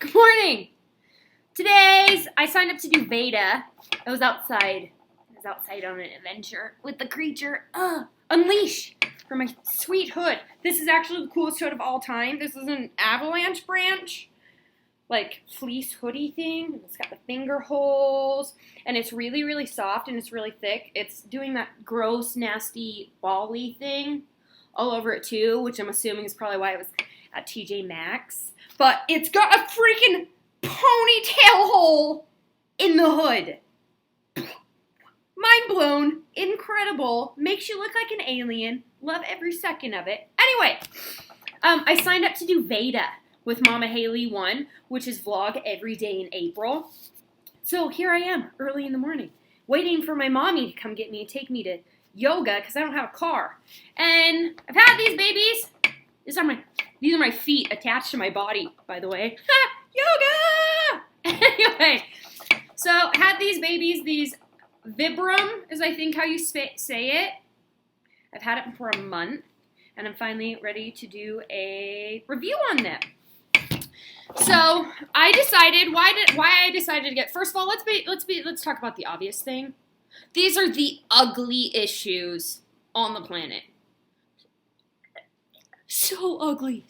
Good morning. I signed up to do VEDA. I was outside on an adventure with the creature. Unleash for my sweet hood. This is actually the coolest hood of all time. This is an avalanche branch, like fleece hoodie thing. It's got the finger holes, and it's really, really soft, and it's really thick. It's doing that gross, nasty, bally thing all over it too, which I'm assuming is probably why it was at TJ Maxx. But it's got a freaking ponytail hole in the hood. Mind blown. Incredible. Makes you look like an alien. Love every second of it. Anyway, I signed up to do VEDA with Mama Haley 1, which is vlog every day in April. So here I am, early in the morning, waiting for my mommy to come get me and take me to yoga because I don't have a car. And I've had these babies. These are my feet attached to my body, by the way. Yoga! Anyway, so I had these babies, these Vibram is I think how you say it. I've had it for a month, and I'm finally ready to do a review on them. So I decided why I decided to get. First of all, let's talk about the obvious thing. These are the ugly issues on the planet. So ugly,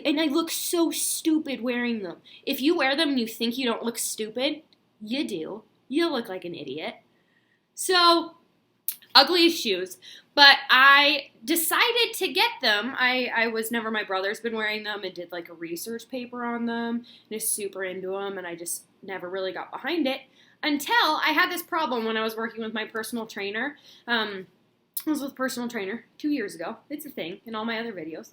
and I look so stupid wearing them. If you wear them and you think you don't look stupid, you do. You look like an idiot. So, ugly shoes. But I decided to get them. My brother's been wearing them and did like a research paper on them and is super into them, and I just never really got behind it until I had this problem when I was working with my personal trainer. I was with a personal trainer 2 years ago. It's a thing in all my other videos.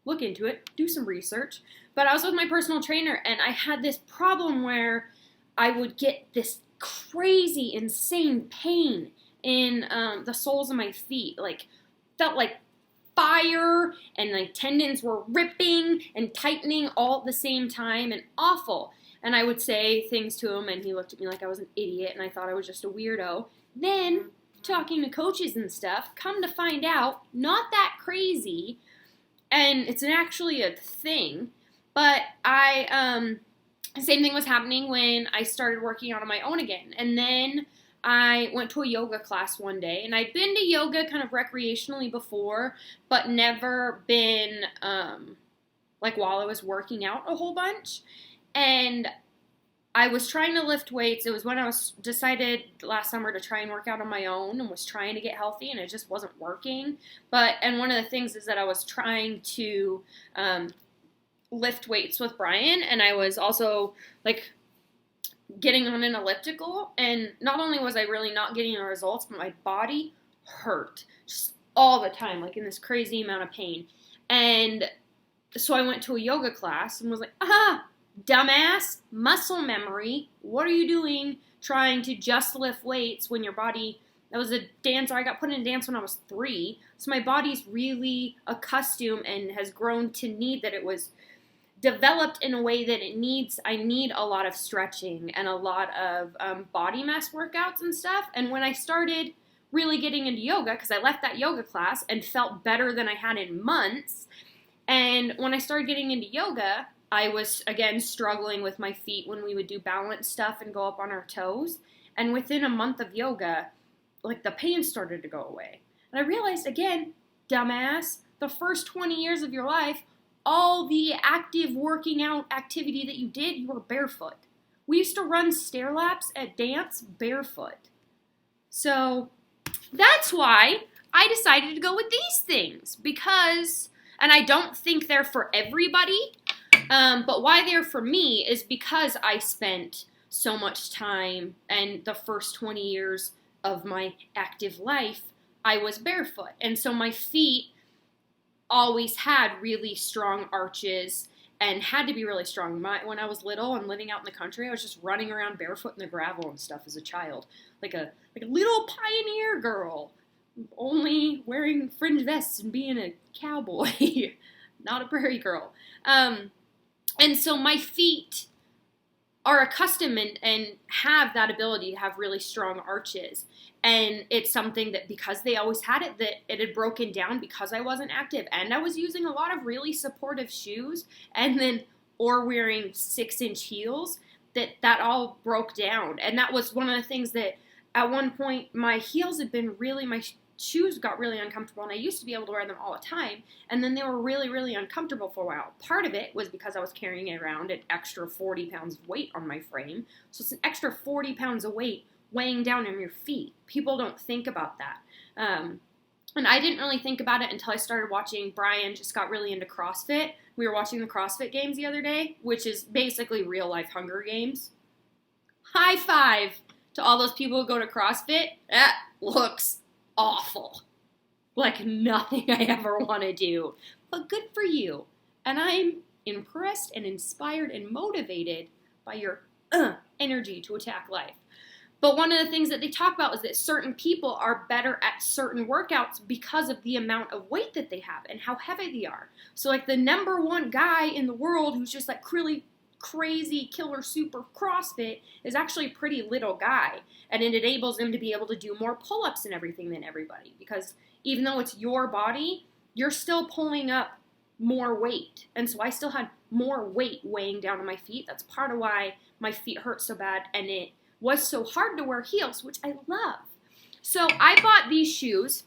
Look into it. Do some research. But I was with my personal trainer, and I had this problem where I would get this crazy, insane pain in the soles of my feet. Like, felt like fire, and my tendons were ripping and tightening all at the same time, and awful. And I would say things to him, and he looked at me like I was an idiot, and I thought I was just a weirdo. Then, talking to coaches and stuff, come to find out, not that crazy, and it's actually a thing, but same thing was happening when I started working out on my own again, and then I went to a yoga class one day, and I'd been to yoga kind of recreationally before, but never been, while I was working out a whole bunch, and I was trying to lift weights. It was when I was decided last summer to try and work out on my own and was trying to get healthy, and it just wasn't working. And one of the things is that I was trying to lift weights with Brian, and I was also getting on an elliptical, and not only was I really not getting the results, but my body hurt just all the time, in this crazy amount of pain. And so I went to a yoga class and was like, dumbass, muscle memory, what are you doing trying to just lift weights when your body, that was a dancer, I got put in a dance when I was 3, so my body's really accustomed and has grown to need that it was developed in a way that I need a lot of stretching and a lot of body mass workouts and stuff, and when I started really getting into yoga, because I left that yoga class and felt better than I had in months, and when I started getting into yoga, I was, again, struggling with my feet when we would do balance stuff and go up on our toes. And within a month of yoga, the pain started to go away. And I realized, again, dumbass, the first 20 years of your life, all the active working out activity that you did, you were barefoot. We used to run stair laps at dance barefoot. So that's why I decided to go with these things. Because, and I don't think they're for everybody, but why they're for me is because I spent so much time, and the first 20 years of my active life, I was barefoot. And so my feet always had really strong arches and had to be really strong. When I was little and living out in the country, I was just running around barefoot in the gravel and stuff as a child. Like a little pioneer girl, only wearing fringe vests and being a cowboy, not a prairie girl. And so my feet are accustomed and have that ability to have really strong arches. And it's something that, because they always had it, that it had broken down because I wasn't active. And I was using a lot of really supportive shoes. And then or wearing 6-inch heels, that all broke down. And that was one of the things that at one point my heels had been really, my shoes got really uncomfortable, and I used to be able to wear them all the time, and then they were really, really uncomfortable for a while. Part of it was because I was carrying around an extra 40 pounds of weight on my frame, so it's an extra 40 pounds of weight weighing down on your feet. People don't think about that. And I didn't really think about it until I started watching. Brian just got really into CrossFit. We were watching the CrossFit Games the other day, which is basically real-life Hunger Games. High five to all those people who go to CrossFit. That looks awful. Like nothing I ever want to do. But good for you. And I'm impressed and inspired and motivated by your energy to attack life. But one of the things that they talk about is that certain people are better at certain workouts because of the amount of weight that they have and how heavy they are. So like the number one guy in the world who's just like really crazy killer super CrossFit is actually a pretty little guy. And it enables him to be able to do more pull-ups and everything than everybody. Because even though it's your body, you're still pulling up more weight. And so I still had more weight weighing down on my feet. That's part of why my feet hurt so bad, and it was so hard to wear heels, which I love. So I bought these shoes,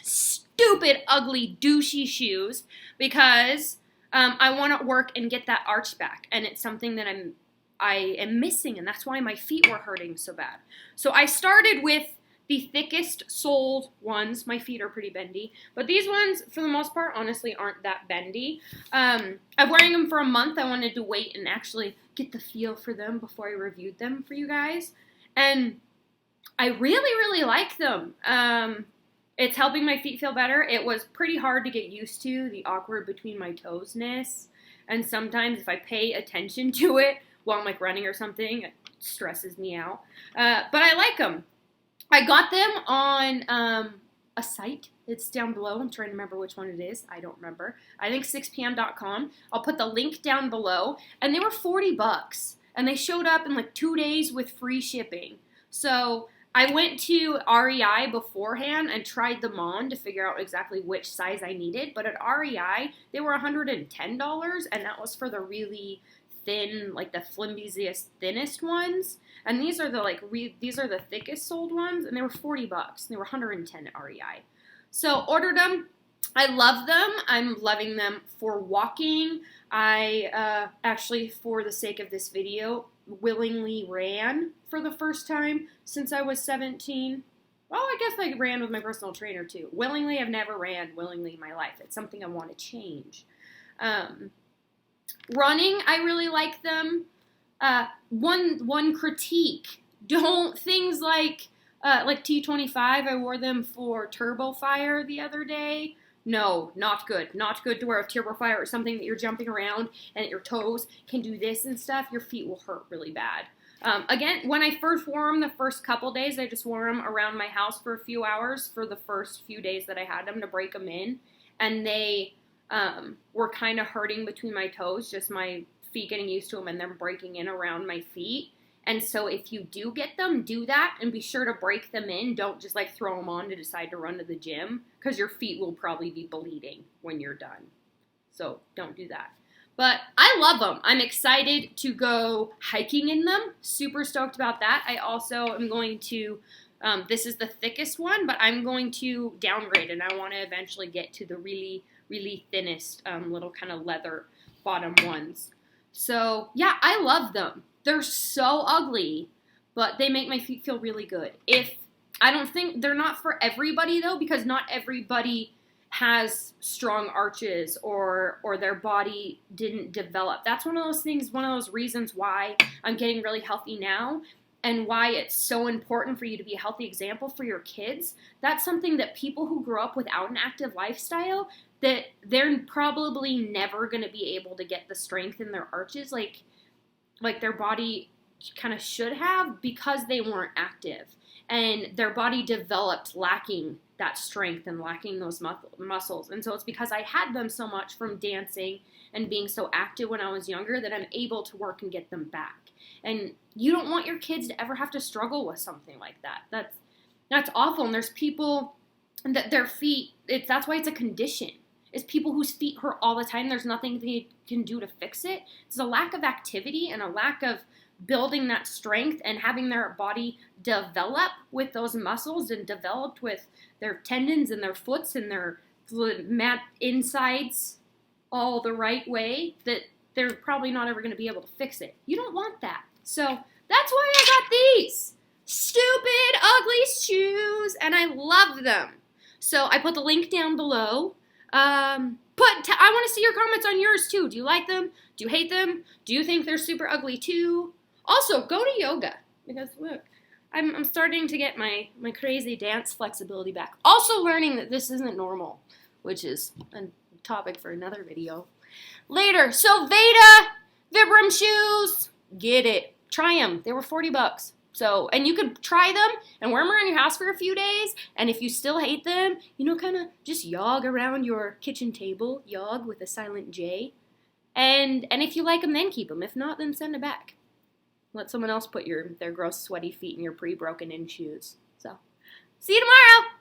stupid, ugly, douchey shoes, because I want to work and get that arch back, and it's something that I am missing, and that's why my feet were hurting so bad. So I started with the thickest soled ones. My feet are pretty bendy, but these ones, for the most part, honestly, aren't that bendy. I'm wearing them for a month. I wanted to wait and actually get the feel for them before I reviewed them for you guys, and I really, really like them. It's helping my feet feel better. It was pretty hard to get used to, the awkward between my toes-ness, and sometimes if I pay attention to it while I'm like running or something, it stresses me out. But I like them. I got them on a site. It's down below. I'm trying to remember which one it is. I don't remember. I think 6pm.com. I'll put the link down below. And they were $40. And they showed up in like 2 days with free shipping. So I went to REI beforehand and tried them on to figure out exactly which size I needed. But at REI, they were $110. And that was for the really thin, like the flimsiest, thinnest ones. And these are the these are the thickest sold ones, and they were $40. They were $110 at REI. So ordered them. I love them. I'm loving them for walking. I actually, for the sake of this video, willingly ran for the first time since I was 17. Well, I guess I ran with my personal trainer too. Willingly, I've never ran willingly in my life. It's something I want to change. Running, I really like them. One critique: don't things like T25. I wore them for Turbo Fire the other day. No, not good. Not good to wear a Turbo Fire or something that you're jumping around and your toes can do this and stuff. Your feet will hurt really bad. Again, when I first wore them the first couple days, I just wore them around my house for a few hours for the first few days that I had them to break them in, and they were kind of hurting between my toes, just my feet getting used to them and them breaking in around my feet. And so if you do get them, do that and be sure to break them in. Don't just like throw them on to decide to run to the gym, because your feet will probably be bleeding when you're done. So don't do that. But I love them. I'm excited to go hiking in them. Super stoked about that. I also am going to, this is the thickest one, but I'm going to downgrade, and I want to eventually get to the really, really thinnest little kind of leather bottom ones. So yeah, I love them. They're so ugly, but they make my feet feel really good. I don't think they're not for everybody though, because not everybody has strong arches or their body didn't develop. That's one of those things, one of those reasons why I'm getting really healthy now, and why it's so important for you to be a healthy example for your kids. That's something that people who grow up without an active lifestyle, that they're probably never going to be able to get the strength in their arches like their body kind of should have, because they weren't active. And their body developed lacking that strength and lacking those muscles. And so it's because I had them so much from dancing and being so active when I was younger that I'm able to work and get them back. And you don't want your kids to ever have to struggle with something like that. That's awful. And there's people that their feet, that's why it's a condition. is people whose feet hurt all the time. There's nothing they can do to fix it. It's a lack of activity and a lack of building that strength and having their body develop with those muscles and developed with their tendons and their foots and their mat insides all the right way, that they're probably not ever going to be able to fix it. You don't want that. So that's why I got these stupid, ugly shoes, and I love them. So I put the link down below. I want to see your comments on yours too. Do you like them? Do you hate them? Do you think they're super ugly too? Also, go to yoga, because look, I'm starting to get my crazy dance flexibility back. Also learning that this isn't normal, which is a topic for another video later. So VEDA, Vibram shoes, get it. Try them. They were $40. So, and you could try them and wear them around your house for a few days. And if you still hate them, kind of just jog around your kitchen table. Jog with a silent J. And if you like them, then keep them. If not, then send it back. Let someone else put their gross, sweaty feet in your pre-broken in shoes. So, see you tomorrow.